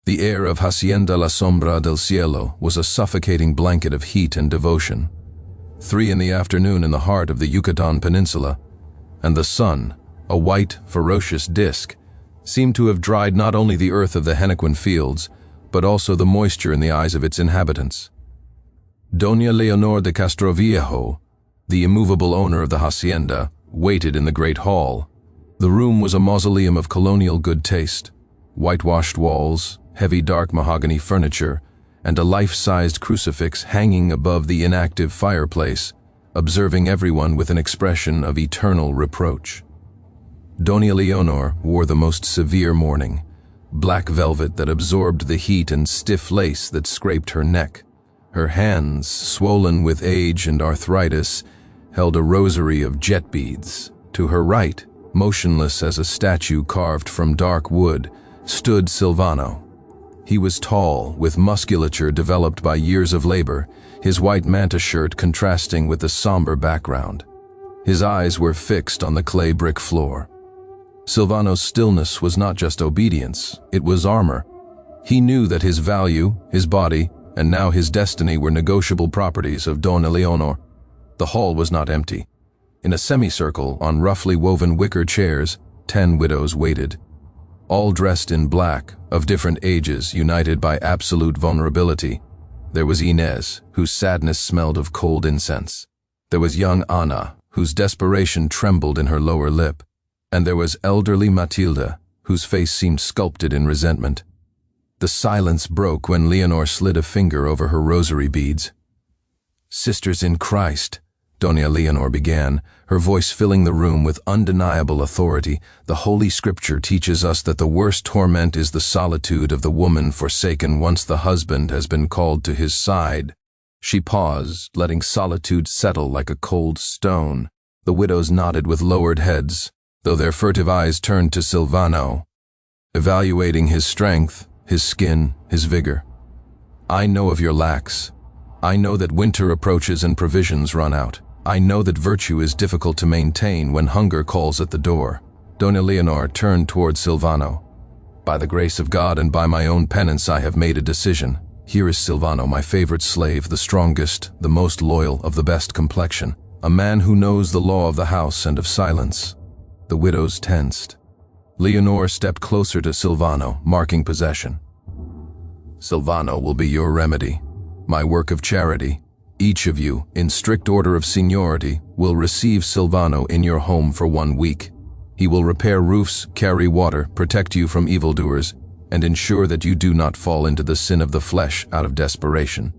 The air of Hacienda la Sombra del Cielo was a suffocating blanket of heat and devotion. 3 in the afternoon in the heart of the Yucatán Peninsula, and the sun, a white, ferocious disk, seemed to have dried not only the earth of the Henequen fields, but also the moisture in the eyes of its inhabitants. Doña Leonor de Castroviejo, the immovable owner of the Hacienda, waited in the great hall. The room was a mausoleum of colonial good taste, whitewashed walls, heavy dark mahogany furniture, and a life-sized crucifix hanging above the inactive fireplace, observing everyone with an expression of eternal reproach. Doña Leonor wore the most severe mourning, black velvet that absorbed the heat and stiff lace that scraped her neck. Her hands, swollen with age and arthritis, held a rosary of jet beads. To her right, motionless as a statue carved from dark wood, stood Silvano. He was tall, with musculature developed by years of labor, his white manta shirt contrasting with the somber background. His eyes were fixed on the clay brick floor. Silvano's stillness was not just obedience, it was armor. He knew that his value, his body, and now his destiny were negotiable properties of Doña Leonor. The hall was not empty. In a semicircle, on roughly woven wicker chairs, 10 widows waited. All dressed in black, of different ages, united by absolute vulnerability. There was Inés, whose sadness smelled of cold incense. There was young Ana, whose desperation trembled in her lower lip. And there was elderly Matilda, whose face seemed sculpted in resentment. The silence broke when Leonor slid a finger over her rosary beads. "Sisters in Christ," Doña Leonor began, her voice filling the room with undeniable authority, "the Holy Scripture teaches us that the worst torment is the solitude of the woman forsaken once the husband has been called to his side." She paused, letting solitude settle like a cold stone. The widows nodded with lowered heads, though their furtive eyes turned to Silvano, evaluating his strength, his skin, his vigor. "I know of your lacks. I know that winter approaches and provisions run out. I know that virtue is difficult to maintain when hunger calls at the door." Doña Leonor turned toward Silvano. "By the grace of God and by my own penance I have made a decision. Here is Silvano, my favorite slave, the strongest, the most loyal, of the best complexion, a man who knows the law of the house and of silence." The widows tensed. Leonor stepped closer to Silvano, marking possession. "Silvano will be your remedy, my work of charity. Each of you, in strict order of seniority, will receive Silvano in your home for 1 week. He will repair roofs, carry water, protect you from evildoers, and ensure that you do not fall into the sin of the flesh out of desperation."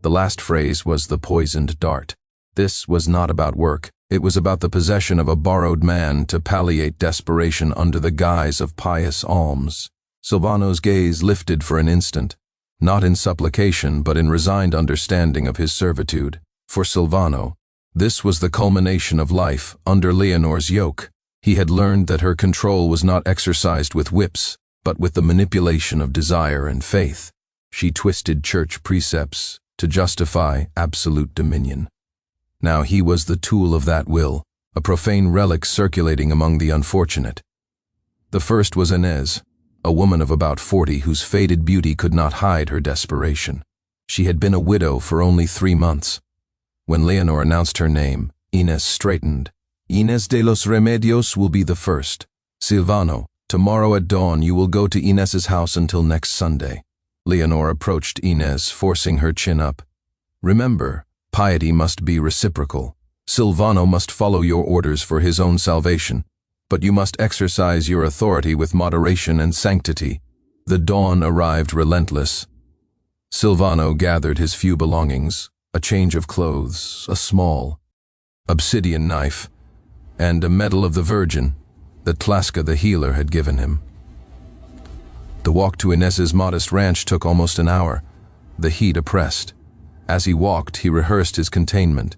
The last phrase was the poisoned dart. This was not about work. It was about the possession of a borrowed man to palliate desperation under the guise of pious alms. Silvano's gaze lifted for an instant, not in supplication but in resigned understanding of his servitude. For Silvano, this was the culmination of life under Leonor's yoke. He had learned that her control was not exercised with whips, but with the manipulation of desire and faith. She twisted church precepts to justify absolute dominion. Now he was the tool of that will, a profane relic circulating among the unfortunate. The first was Inés, a woman of about 40 whose faded beauty could not hide her desperation. She had been a widow for only 3 months. When Leonor announced her name, Inés straightened. "Inés de los Remedios will be the first. Silvano, tomorrow at dawn you will go to Inés's house until next Sunday." Leonor approached Inés, forcing her chin up. "Remember, piety must be reciprocal. Silvano must follow your orders for his own salvation, but you must exercise your authority with moderation and sanctity." The dawn arrived relentless. Silvano gathered his few belongings, a change of clothes, a small obsidian knife, and a medal of the Virgin that Tlaska the healer had given him. The walk to Inés's modest ranch took almost an hour. The heat oppressed. As he walked, he rehearsed his containment.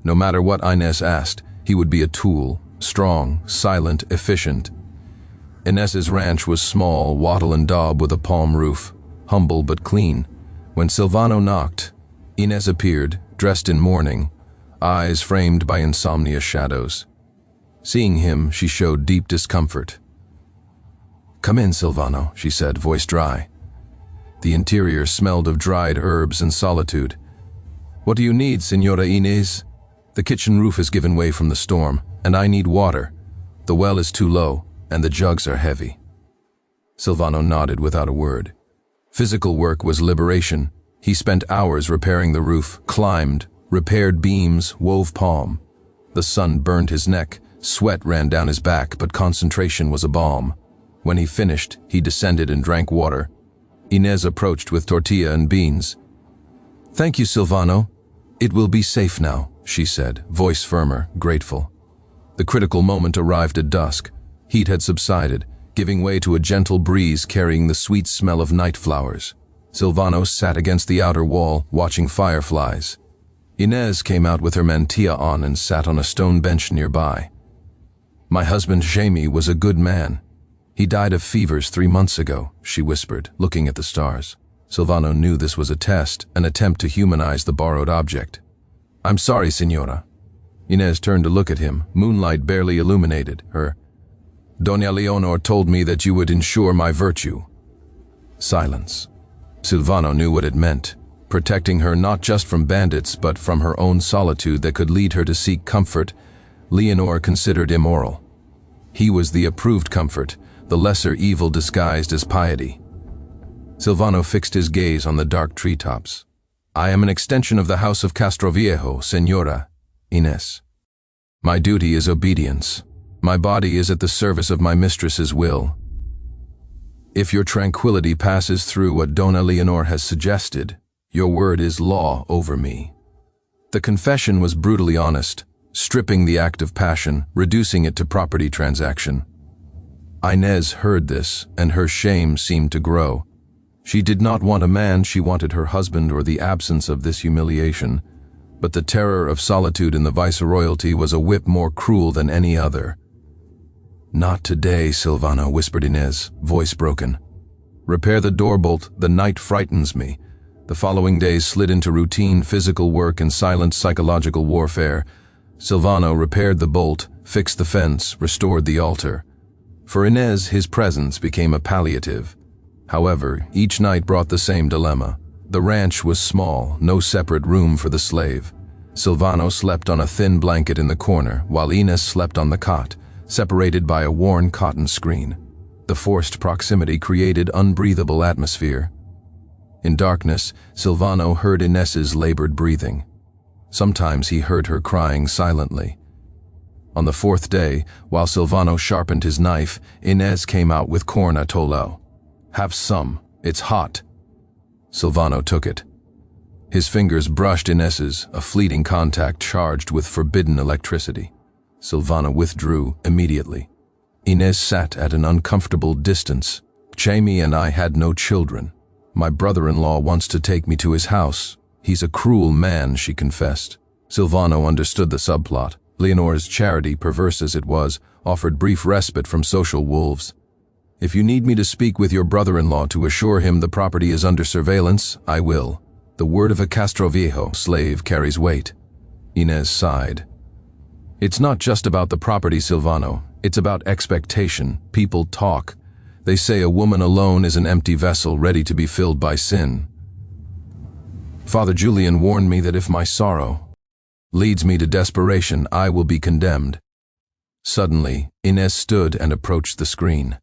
No matter what Inés asked, he would be a tool, strong, silent, efficient. Inés's ranch was small, wattle and daub with a palm roof, humble but clean. When Silvano knocked, Inés appeared, dressed in mourning, eyes framed by insomnia shadows. Seeing him, she showed deep discomfort. "Come in, Silvano," she said, voice dry. The interior smelled of dried herbs and solitude. "What do you need, Señora Inés?" "The kitchen roof has given way from the storm, and I need water. The well is too low, and the jugs are heavy." Silvano nodded without a word. Physical work was liberation. He spent hours repairing the roof, climbed, repaired beams, wove palm. The sun burned his neck, sweat ran down his back, but concentration was a balm. When he finished, he descended and drank water. Inés approached with tortilla and beans. "Thank you, Silvano. It will be safe now," she said, voice firmer, grateful. The critical moment arrived at dusk. Heat had subsided, giving way to a gentle breeze carrying the sweet smell of night flowers. Silvano sat against the outer wall, watching fireflies. Inés came out with her mantilla on and sat on a stone bench nearby. "My husband Jaime was a good man. He died of fevers 3 months ago," she whispered, looking at the stars. Silvano knew this was a test, an attempt to humanize the borrowed object. "I'm sorry, Señora." Inés turned to look at him, moonlight barely illuminated her. "Doña Leonor told me that you would ensure my virtue." Silence. Silvano knew what it meant, protecting her not just from bandits but from her own solitude that could lead her to seek comfort Leonor considered immoral. He was the approved comfort, the lesser evil disguised as piety. Silvano fixed his gaze on the dark treetops. "I am an extension of the house of Castroviejo, Señora Inés. My duty is obedience. My body is at the service of my mistress's will. If your tranquility passes through what Doña Leonor has suggested, your word is law over me." The confession was brutally honest, stripping the act of passion, reducing it to property transaction. Inés heard this, and her shame seemed to grow. She did not want a man, she wanted her husband or the absence of this humiliation. But the terror of solitude in the viceroyalty was a whip more cruel than any other. "Not today," Silvano whispered Inés, voice broken. "Repair the doorbolt, the night frightens me." The following days slid into routine physical work and silent psychological warfare. Silvano repaired the bolt, fixed the fence, restored the altar. For Inés, his presence became a palliative. However, each night brought the same dilemma. The ranch was small, no separate room for the slave. Silvano slept on a thin blanket in the corner, while Inés slept on the cot, separated by a worn cotton screen. The forced proximity created unbreathable atmosphere. In darkness, Silvano heard Inés's labored breathing. Sometimes he heard her crying silently. On the 4th day, while Silvano sharpened his knife, Inés came out with corn atollo. "Have some, it's hot." Silvano took it. His fingers brushed Inés's, a fleeting contact charged with forbidden electricity. Silvano withdrew immediately. Inés sat at an uncomfortable distance. "Jaime and I had no children. My brother-in-law wants to take me to his house. He's a cruel man," she confessed. Silvano understood the subplot. Leonor's charity, perverse as it was, offered brief respite from social wolves. "If you need me to speak with your brother-in-law to assure him the property is under surveillance, I will. The word of a Castroviejo slave carries weight." Inés sighed. "It's not just about the property, Silvano. It's about expectation. People talk. They say a woman alone is an empty vessel ready to be filled by sin. Father Julian warned me that if my sorrow leads me to desperation, I will be condemned." Suddenly, Inés stood and approached the screen.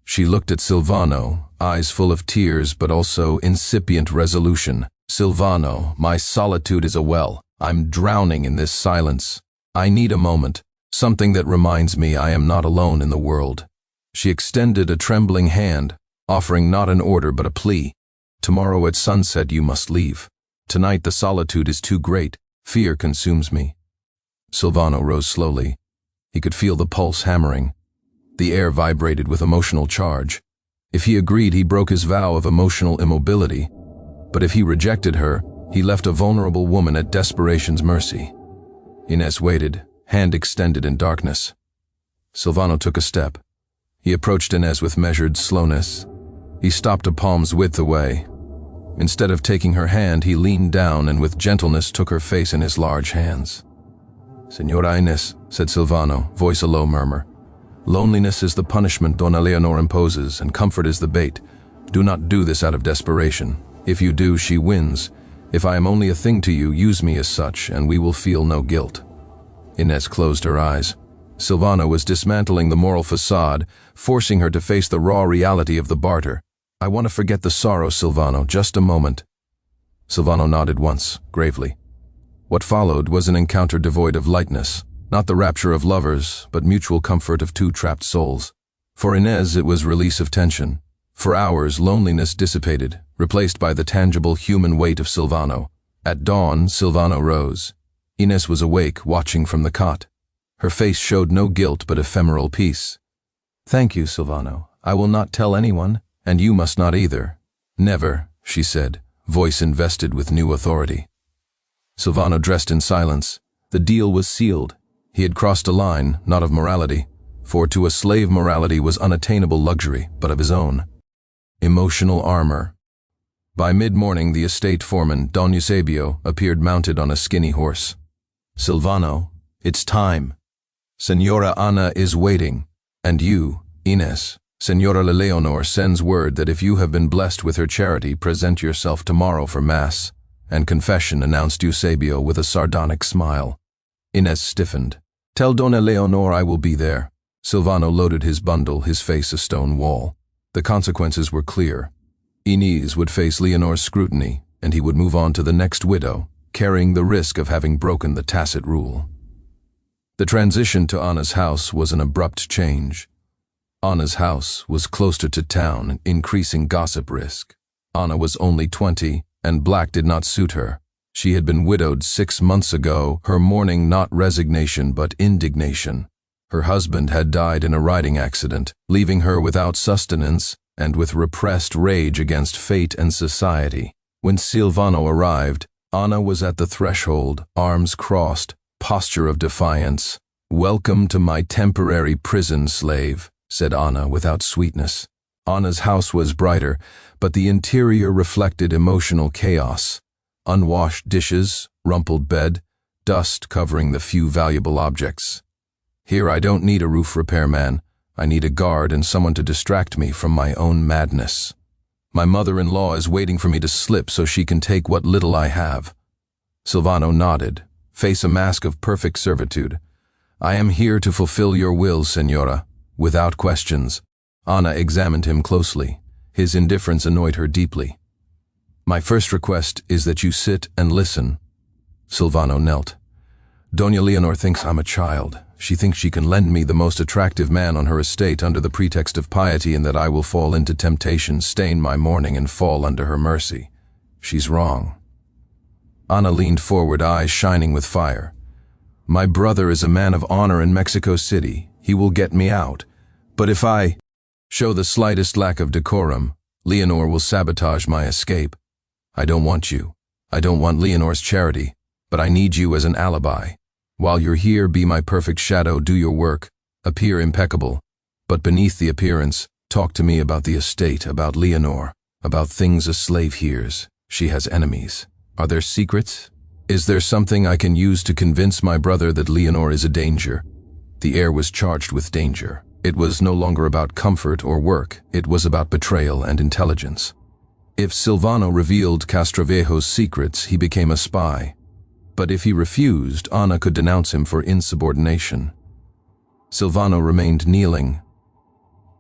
She looked at Silvano, eyes full of tears but also incipient resolution. "Silvano, my solitude is a well. I'm drowning in this silence. I need a moment, something that reminds me I am not alone in the world." She extended a trembling hand, offering not an order but a plea. "Tomorrow at sunset you must leave. Tonight the solitude is too great. Fear consumes me." Silvano rose slowly. He could feel the pulse hammering. The air vibrated with emotional charge. If he agreed, he broke his vow of emotional immobility. But if he rejected her, he left a vulnerable woman at desperation's mercy. Inés waited, hand extended in darkness. Silvano took a step. He approached Inés with measured slowness. He stopped a palm's width away. Instead of taking her hand, he leaned down and with gentleness took her face in his large hands. "Señora Inés," said Silvano, voice a low murmur, "loneliness is the punishment Doña Leonor imposes, and comfort is the bait. Do not do this out of desperation. If you do, she wins. If I am only a thing to you, use me as such, and we will feel no guilt." Inez closed her eyes. Silvano was dismantling the moral facade, forcing her to face the raw reality of the barter. "I want to forget the sorrow, Silvano, just a moment." Silvano nodded once, gravely. What followed was an encounter devoid of lightness, not the rapture of lovers, but mutual comfort of two trapped souls. For Inez, it was release of tension. For hours, loneliness dissipated, replaced by the tangible human weight of Silvano. At dawn, Silvano rose. Inez was awake, watching from the cot. Her face showed no guilt but ephemeral peace. "Thank you, Silvano. I will not tell anyone, and you must not either." "Never," she said, voice invested with new authority. Silvano dressed in silence. The deal was sealed. He had crossed a line, not of morality, for to a slave morality was unattainable luxury, but of his own. Emotional armor. By mid-morning, the estate foreman, Don Eusebio, appeared mounted on a skinny horse. "Silvano, it's time. Senora Ana is waiting. And you, Inez, Senora Leonor sends word that if you have been blessed with her charity, present yourself tomorrow for Mass and confession," announced Eusebio with a sardonic smile. Inez stiffened. "Tell Doña Leonor I will be there." Silvano loaded his bundle, his face a stone wall. The consequences were clear. Inez would face Leonor's scrutiny, and he would move on to the next widow, carrying the risk of having broken the tacit rule. The transition to Anna's house was an abrupt change. Anna's house was closer to town, increasing gossip risk. Anna was only 20, and black did not suit her. She had been widowed 6 months ago, her mourning not resignation but indignation. Her husband had died in a riding accident, leaving her without sustenance and with repressed rage against fate and society. When Silvano arrived, Anna was at the threshold, arms crossed, posture of defiance. "Welcome to my temporary prison, slave," said Anna without sweetness. Anna's house was brighter, but the interior reflected emotional chaos. Unwashed dishes, rumpled bed, dust covering the few valuable objects. "Here I don't need a roof repairman. I need a guard and someone to distract me from my own madness. My mother-in-law is waiting for me to slip so she can take what little I have." Silvano nodded, face a mask of perfect servitude. "I am here to fulfill your will, Senora, without questions." Anna examined him closely. His indifference annoyed her deeply. "My first request is that you sit and listen." Silvano knelt. "Doña Leonor thinks I'm a child. She thinks she can lend me the most attractive man on her estate under the pretext of piety, and that I will fall into temptation, stain my mourning, and fall under her mercy. She's wrong." Anna leaned forward, eyes shining with fire. "My brother is a man of honor in Mexico City. He will get me out. But if I show the slightest lack of decorum, Leonor will sabotage my escape. I don't want you. I don't want Leonor's charity, but I need you as an alibi. While you're here, be my perfect shadow, do your work, appear impeccable. But beneath the appearance, talk to me about the estate, about Leonor, about things a slave hears. She has enemies. Are there secrets? Is there something I can use to convince my brother that Leonor is a danger?" The air was charged with danger. It was no longer about comfort or work. It was about betrayal and intelligence. If Silvano revealed Castroviejo's secrets, he became a spy. But if he refused, Anna could denounce him for insubordination. Silvano remained kneeling.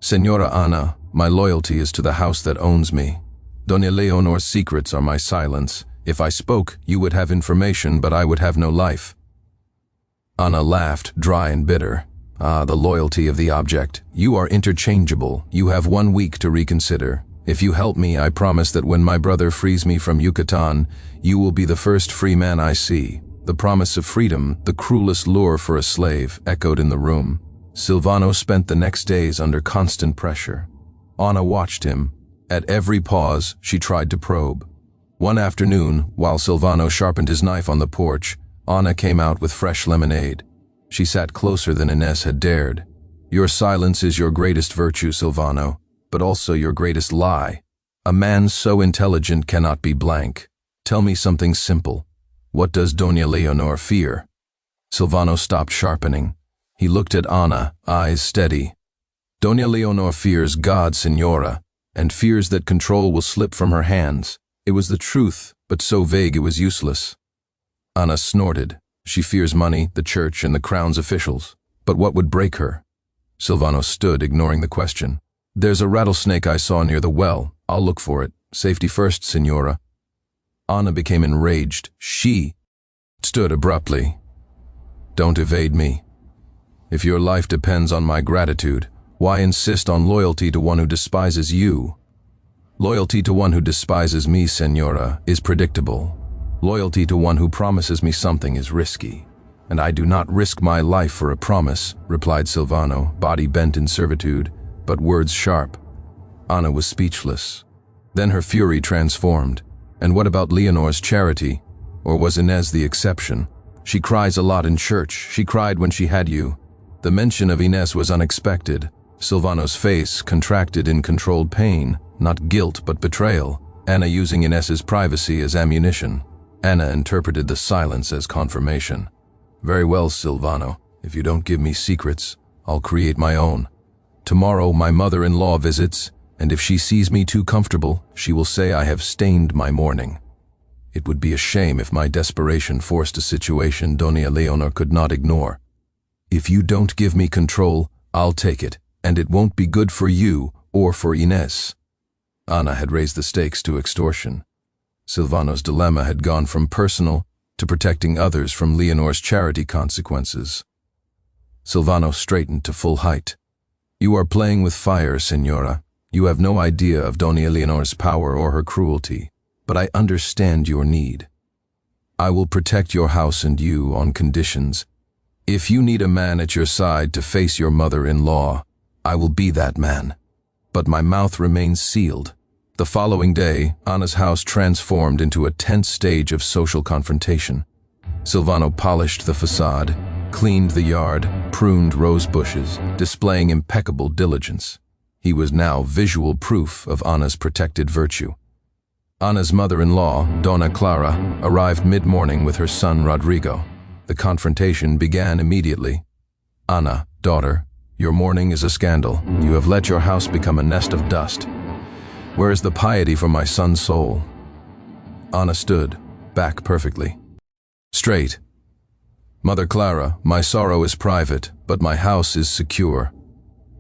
"Senora Ana, my loyalty is to the house that owns me. Doña Leonor's secrets are my silence. If I spoke, you would have information, but I would have no life." Anna laughed, dry and bitter. "Ah, the loyalty of the object. You are interchangeable. You have 1 week to reconsider. If you help me, I promise that when my brother frees me from Yucatán, you will be the first free man I see." The promise of freedom, the cruelest lure for a slave, echoed in the room. Silvano spent the next days under constant pressure. Anna watched him. At every pause, she tried to probe. One afternoon, while Silvano sharpened his knife on the porch, Anna came out with fresh lemonade. She sat closer than Inez had dared. "Your silence is your greatest virtue, Silvano, but also your greatest lie. A man so intelligent cannot be blank. Tell me something simple. What does Doña Leonor fear?" Silvano stopped sharpening. He looked at Anna, eyes steady. "Doña Leonor fears God, Senora. and fears that control will slip from her hands. It was the truth, but so vague it was useless. Anna snorted. She fears money, the church, and the crown's officials. But what would break her? Silvano stood, ignoring the question. There's a rattlesnake I saw near the well. I'll look for it. Safety first, Signora. Anna became enraged. She stood abruptly. Don't evade me. If your life depends on my gratitude, why insist on loyalty to one who despises you? Loyalty to one who despises me, Signora, is predictable. Loyalty to one who promises me something is risky. And I do not risk my life for a promise, replied Silvano, body bent in servitude, but words sharp. Anna was speechless. Then her fury transformed. And what about Leonor's charity? Or was Inez the exception? She cries a lot in church. She cried when she had you. The mention of Inez was unexpected. Silvano's face contracted in controlled pain, not guilt but betrayal. Anna using Inez's privacy as ammunition. Anna interpreted the silence as confirmation. Very well, Silvano. If you don't give me secrets, I'll create my own. Tomorrow my mother-in-law visits, and if she sees me too comfortable, she will say I have stained my mourning. It would be a shame if my desperation forced a situation Doña Leonor could not ignore. If you don't give me control, I'll take it, and it won't be good for you or for Inez. Anna had raised the stakes to extortion. Silvano's dilemma had gone from personal to protecting others from Leonor's charity consequences. Silvano straightened to full height. You are playing with fire, Signora. You have no idea of Doña Leonor's power or her cruelty, but I understand your need. I will protect your house and you on conditions. If you need a man at your side to face your mother-in-law, I will be that man. But my mouth remains sealed. The following day, Anna's house transformed into a tense stage of social confrontation. Silvano polished the facade, cleaned the yard, pruned rose bushes, displaying impeccable diligence. He was now visual proof of Anna's protected virtue. Anna's mother-in-law, Donna Clara, arrived mid-morning with her son Rodrigo. The confrontation began immediately. Anna, daughter, your mourning is a scandal. You have let your house become a nest of dust. Where is the piety for my son's soul? Anna stood, back perfectly. Straight. Mother Clara, my sorrow is private, but my house is secure.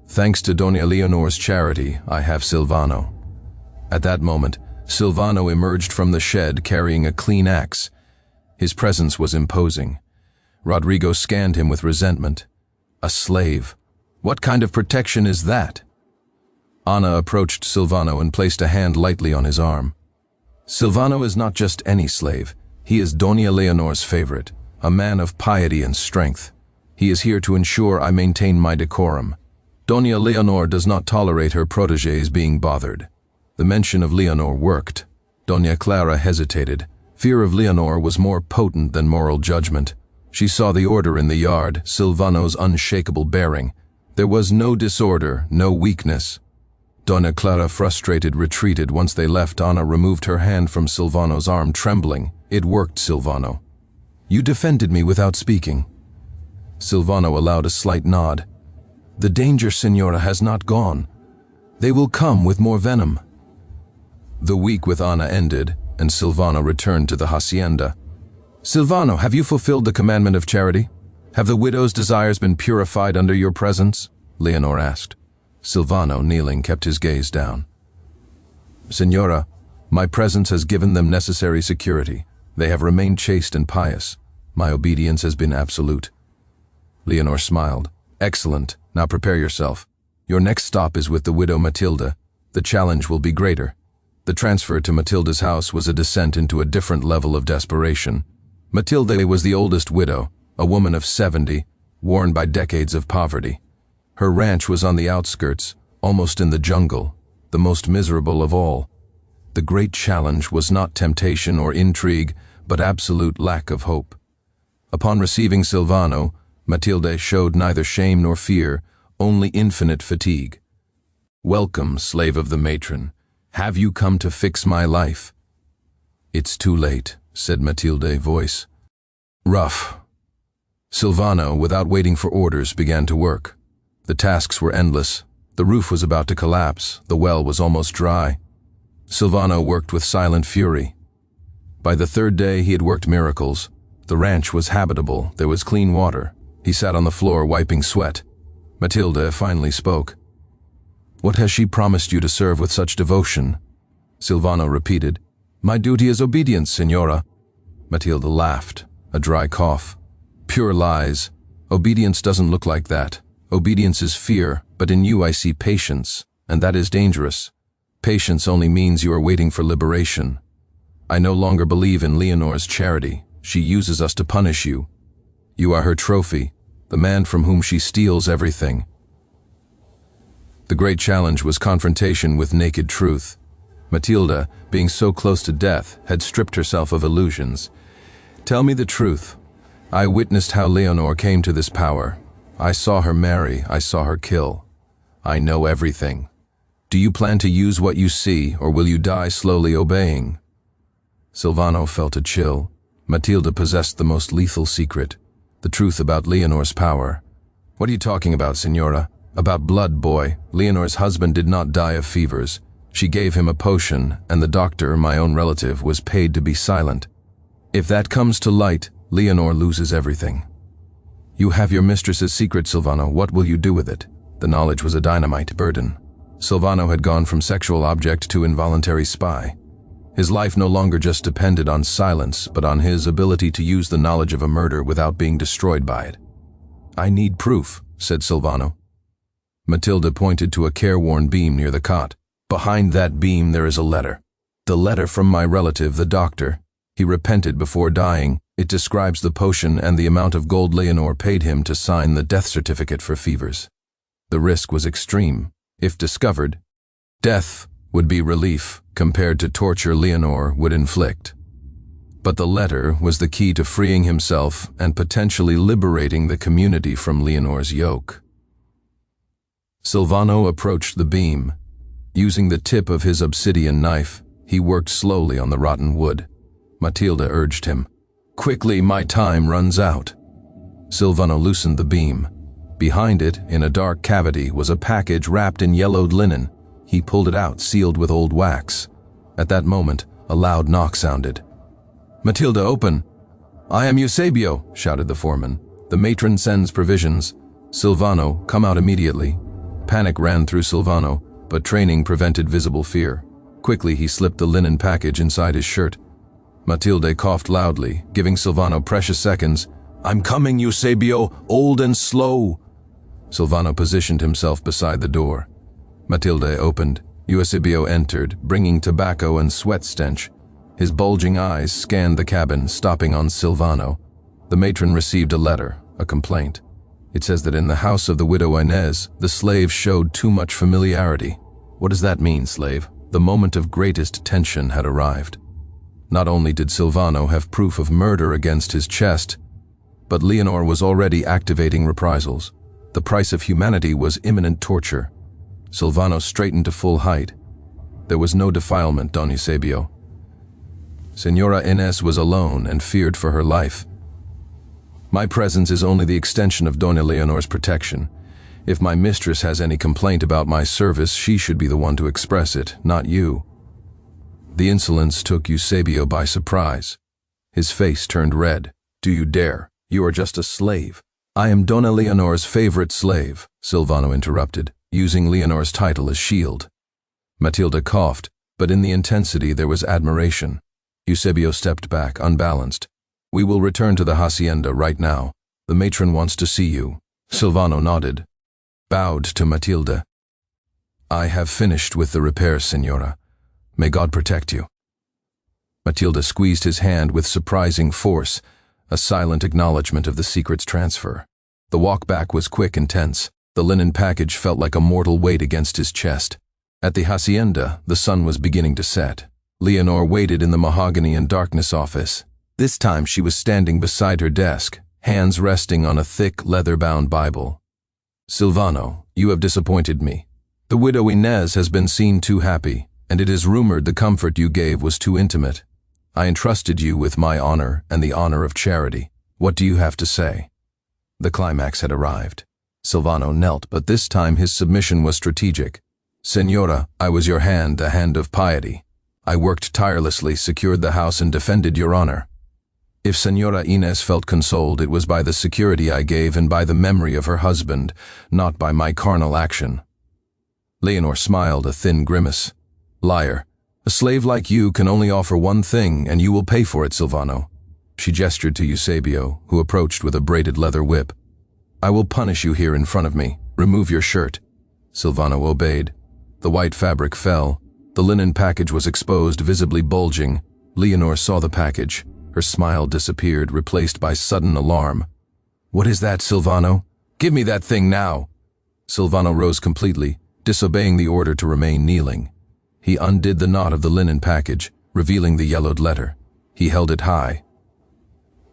Thanks to Doña Leonor's charity, I have Silvano. At that moment, Silvano emerged from the shed carrying a clean axe. His presence was imposing. Rodrigo scanned him with resentment. A slave. What kind of protection is that? Anna approached Silvano and placed a hand lightly on his arm. Silvano is not just any slave. He is Doña Leonor's favorite, a man of piety and strength. He is here to ensure I maintain my decorum. Doña Leonor does not tolerate her protégés being bothered. The mention of Leonor worked. Doña Clara hesitated. Fear of Leonor was more potent than moral judgment. She saw the order in the yard, Silvano's unshakable bearing. There was no disorder, no weakness. Doña Clara, frustrated, retreated. Once they left, Anna removed her hand from Silvano's arm, trembling. It worked, Silvano. You defended me without speaking. Silvano allowed a slight nod. The danger, Signora, has not gone. They will come with more venom. The week with Anna ended, and Silvano returned to the Hacienda. Silvano, have you fulfilled the commandment of charity? Have the widow's desires been purified under your presence? Leonor asked. Silvano, kneeling, kept his gaze down. Signora, my presence has given them necessary security. They have remained chaste and pious. My obedience has been absolute. Leonor smiled. Excellent. Now prepare yourself. Your next stop is with the widow Matilda. The challenge will be greater. The transfer to Matilda's house was a descent into a different level of desperation. Matilda was the oldest widow, a woman of 70, worn by decades of poverty. Her ranch was on the outskirts, almost in the jungle, the most miserable of all. The great challenge was not temptation or intrigue, but absolute lack of hope. Upon receiving Silvano, Matilde showed neither shame nor fear, only infinite fatigue. Welcome, slave of the matron. Have you come to fix my life? It's too late, said Matilde, voice rough. Silvano, without waiting for orders, began to work. The tasks were endless. The roof was about to collapse, the well was almost dry. Silvano worked with silent fury. By the third day he had worked miracles. The ranch was habitable, there was clean water. He sat on the floor wiping sweat. Matilda finally spoke. "What has she promised you to serve with such devotion?" Silvano repeated. "My duty is obedience, Signora." Matilda laughed, a dry cough. "Pure lies. Obedience doesn't look like that. Obedience is fear, but in you I see patience, and that is dangerous. Patience only means you are waiting for liberation. I no longer believe in Leonor's charity. She uses us to punish you. You are her trophy, the man from whom she steals everything." The great challenge was confrontation with naked truth. Matilda, being so close to death, had stripped herself of illusions. "Tell me the truth. I witnessed how Leonor came to this power. I saw her marry, I saw her kill. I know everything. Do you plan to use what you see, or will you die slowly obeying?" Silvano felt a chill. Matilda possessed the most lethal secret, the truth about Leonor's power. "What are you talking about, Signora?" "About blood, boy. Leonor's husband did not die of fevers. She gave him a potion, and the doctor, my own relative, was paid to be silent. If that comes to light, Leonor loses everything." "You have your mistress's secret, Silvano. What will you do with it?" The knowledge was a dynamite burden. Silvano had gone from sexual object to involuntary spy. His life no longer just depended on silence, but on his ability to use the knowledge of a murder without being destroyed by it. "I need proof," said Silvano. Matilda pointed to a careworn beam near the cot. "Behind that beam there is a letter. The letter from my relative, the doctor. He repented before dying. It describes the potion and the amount of gold Leonor paid him to sign the death certificate for fevers. The risk was extreme. If discovered, death would be relief compared to torture Leonor would inflict. But the letter was the key to freeing himself and potentially liberating the community from Leonor's yoke." Silvano approached the beam. Using the tip of his obsidian knife, he worked slowly on the rotten wood. Matilda urged him. "Quickly, my time runs out." Silvano loosened the beam. Behind it, in a dark cavity, was a package wrapped in yellowed linen. He pulled it out, sealed with old wax. At that moment, a loud knock sounded. "Matilda, open!" "I am Eusebio," shouted the foreman. "The matron sends provisions. Silvano, come out immediately." Panic ran through Silvano, but training prevented visible fear. Quickly he slipped the linen package inside his shirt. Matilde coughed loudly, giving Silvano precious seconds. "I'm coming, Eusebio, old and slow." Silvano positioned himself beside the door. Matilde opened. Eusebio entered, bringing tobacco and sweat stench. His bulging eyes scanned the cabin, stopping on Silvano. The matron received a letter, a complaint. It says that in the house of the widow Inez, the slave showed too much familiarity. What does that mean, slave? The moment of greatest tension had arrived. Not only did Silvano have proof of murder against his chest, but Leonor was already activating reprisals. The price of humanity was imminent torture. Silvano straightened to full height. There was no defilement, Don Eusebio. Senora Inez was alone and feared for her life. My presence is only the extension of Doña Leonor's protection. If my mistress has any complaint about my service, she should be the one to express it, not you. The insolence took Eusebio by surprise. His face turned red. Do you dare? You are just a slave. I am Doña Leonor's favorite slave, Silvano interrupted, using Leonor's title as shield. Matilda coughed, but in the intensity there was admiration. Eusebio stepped back, unbalanced. We will return to the Hacienda right now. The matron wants to see you. Silvano nodded, bowed to Matilda. I have finished with the repairs, Senora. May God protect you. Matilda squeezed his hand with surprising force, a silent acknowledgement of the secret's transfer. The walk back was quick and tense. The linen package felt like a mortal weight against his chest. At the Hacienda, the sun was beginning to set. Leonor waited in the mahogany and darkness office. This time she was standing beside her desk, hands resting on a thick, leather-bound Bible. Silvano, you have disappointed me. The widow Inez has been seen too happy, and it is rumored the comfort you gave was too intimate. I entrusted you with my honor and the honor of charity. What do you have to say? The climax had arrived. Silvano knelt, but this time his submission was strategic. "Señora, I was your hand, a hand of piety. I worked tirelessly, secured the house, and defended your honor. If Señora Inés felt consoled, it was by the security I gave and by the memory of her husband, not by my carnal action." Leonor smiled a thin grimace. "Liar. A slave like you can only offer one thing, and you will pay for it, Silvano." She gestured to Eusebio, who approached with a braided leather whip. "I will punish you here in front of me. Remove your shirt." Silvano obeyed. The white fabric fell. The linen package was exposed, visibly bulging. Leonor saw the package. Her smile disappeared, replaced by sudden alarm. "What is that, Silvano? Give me that thing now!" Silvano rose completely, disobeying the order to remain kneeling. He undid the knot of the linen package, revealing the yellowed letter. He held it high.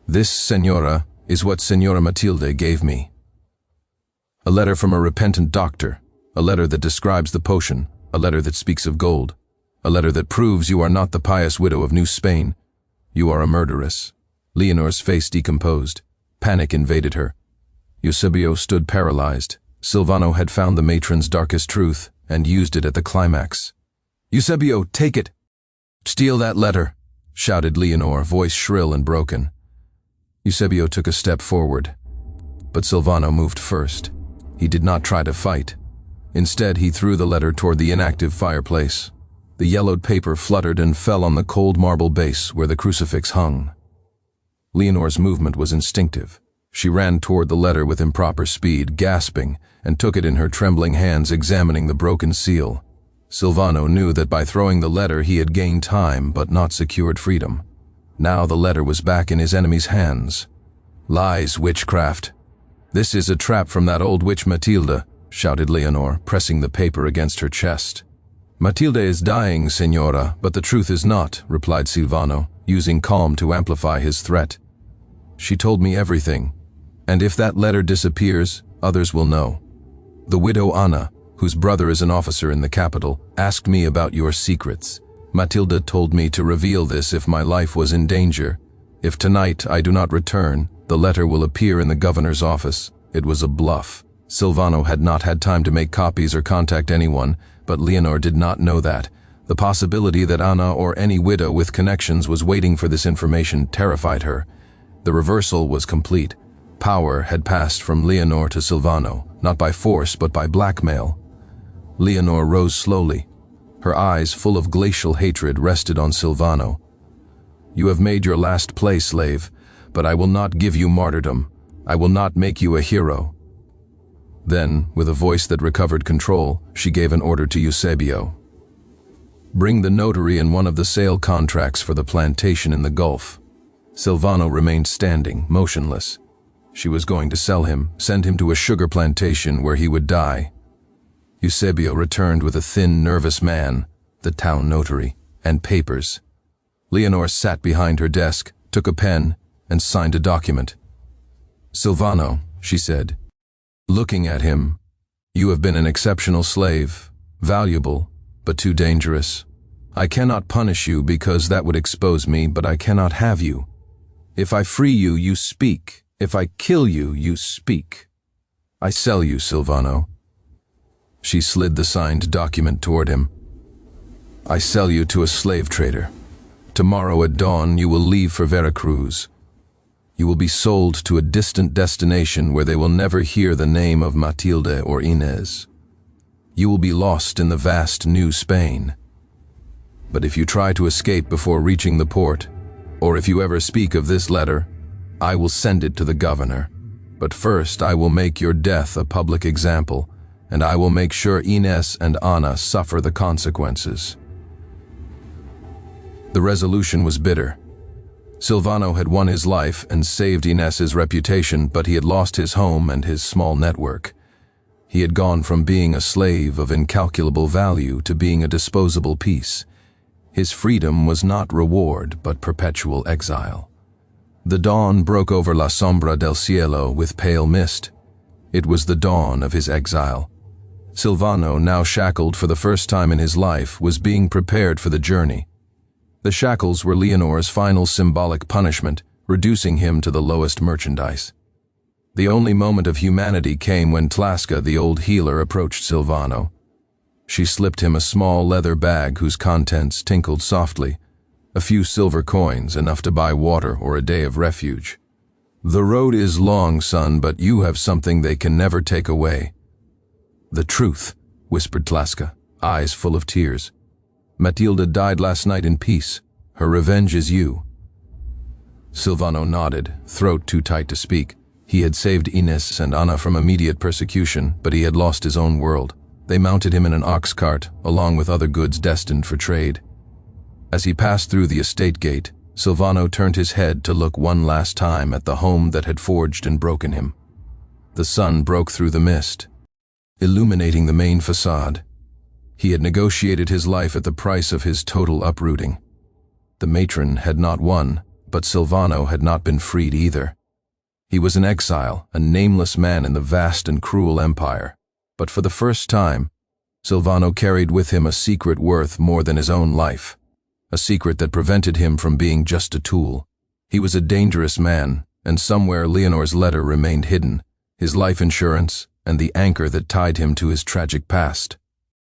"This, Señora, is what Señora Matilde gave me. A letter from a repentant doctor, a letter that describes the potion, a letter that speaks of gold, a letter that proves you are not the pious widow of New Spain. You are a murderess." Leonor's face decomposed. Panic invaded her. Eusebio stood paralyzed. Silvano had found the matron's darkest truth and used it at the climax. "Eusebio, take it!" "Steal that letter!" shouted Leonor, voice shrill and broken. Eusebio took a step forward, but Silvano moved first. He did not try to fight. Instead, he threw the letter toward the inactive fireplace. The yellowed paper fluttered and fell on the cold marble base where the crucifix hung. Leonor's movement was instinctive. She ran toward the letter with improper speed, gasping, and took it in her trembling hands, examining the broken seal. Silvano knew that by throwing the letter he had gained time but not secured freedom. Now the letter was back in his enemy's hands. "Lies, witchcraft! This is a trap from that old witch Matilde," shouted Leonor, pressing the paper against her chest. "Matilde is dying, Señora, but the truth is not," replied Silvano, using calm to amplify his threat. "She told me everything, and if that letter disappears, others will know. The widow Ana, whose brother is an officer in the capital, asked me about your secrets. Matilde told me to reveal this if my life was in danger. If tonight I do not return, the letter will appear in the governor's office." It was a bluff. Silvano had not had time to make copies or contact anyone, but Leonor did not know that. The possibility that Ana or any widow with connections was waiting for this information terrified her. The reversal was complete. Power had passed from Leonor to Silvano, not by force but by blackmail. Leonor rose slowly. Her eyes, full of glacial hatred, rested on Silvano. "You have made your last play, slave, but I will not give you martyrdom. I will not make you a hero." Then, with a voice that recovered control, she gave an order to Eusebio. "Bring the notary and one of the sale contracts for the plantation in the Gulf." Silvano remained standing, motionless. She was going to sell him, send him to a sugar plantation where he would die. Eusebio returned with a thin, nervous man, the town notary, and papers. Leonor sat behind her desk, took a pen, and signed a document. "Silvano," she said, looking at him, "you have been an exceptional slave, valuable, but too dangerous. I cannot punish you because that would expose me, but I cannot have you. If I free you, you speak. If I kill you, you speak. I sell you, Silvano." She slid the signed document toward him. "I sell you to a slave trader. Tomorrow at dawn you will leave for Veracruz. You will be sold to a distant destination where they will never hear the name of Matilde or Inés. You will be lost in the vast New Spain. But if you try to escape before reaching the port, or if you ever speak of this letter, I will send it to the governor. But first I will make your death a public example, and I will make sure Inés and Ana suffer the consequences." The resolution was bitter. Silvano had won his life and saved Inés's reputation, but he had lost his home and his small network. He had gone from being a slave of incalculable value to being a disposable piece. His freedom was not reward, but perpetual exile. The dawn broke over La Sombra del Cielo with pale mist. It was the dawn of his exile. Silvano, now shackled for the first time in his life, was being prepared for the journey. The shackles were Leonor's final symbolic punishment, reducing him to the lowest merchandise. The only moment of humanity came when Tlaska, the old healer, approached Silvano. She slipped him a small leather bag whose contents tinkled softly, a few silver coins, enough to buy water or a day of refuge. "The road is long, son, but you have something they can never take away." "The truth," whispered Tlaska, eyes full of tears. "Matilda died last night in peace. Her revenge is you." Silvano nodded, throat too tight to speak. He had saved Ines and Ana from immediate persecution, but he had lost his own world. They mounted him in an ox cart, along with other goods destined for trade. As he passed through the estate gate, Silvano turned his head to look one last time at the home that had forged and broken him. The sun broke through the mist, illuminating the main facade. He had negotiated his life at the price of his total uprooting. The matron had not won, but Silvano had not been freed either. He was an exile, a nameless man in the vast and cruel empire. But for the first time, Silvano carried with him a secret worth more than his own life, a secret that prevented him from being just a tool. He was a dangerous man, and somewhere Leonor's letter remained hidden, his life insurance and the anchor that tied him to his tragic past.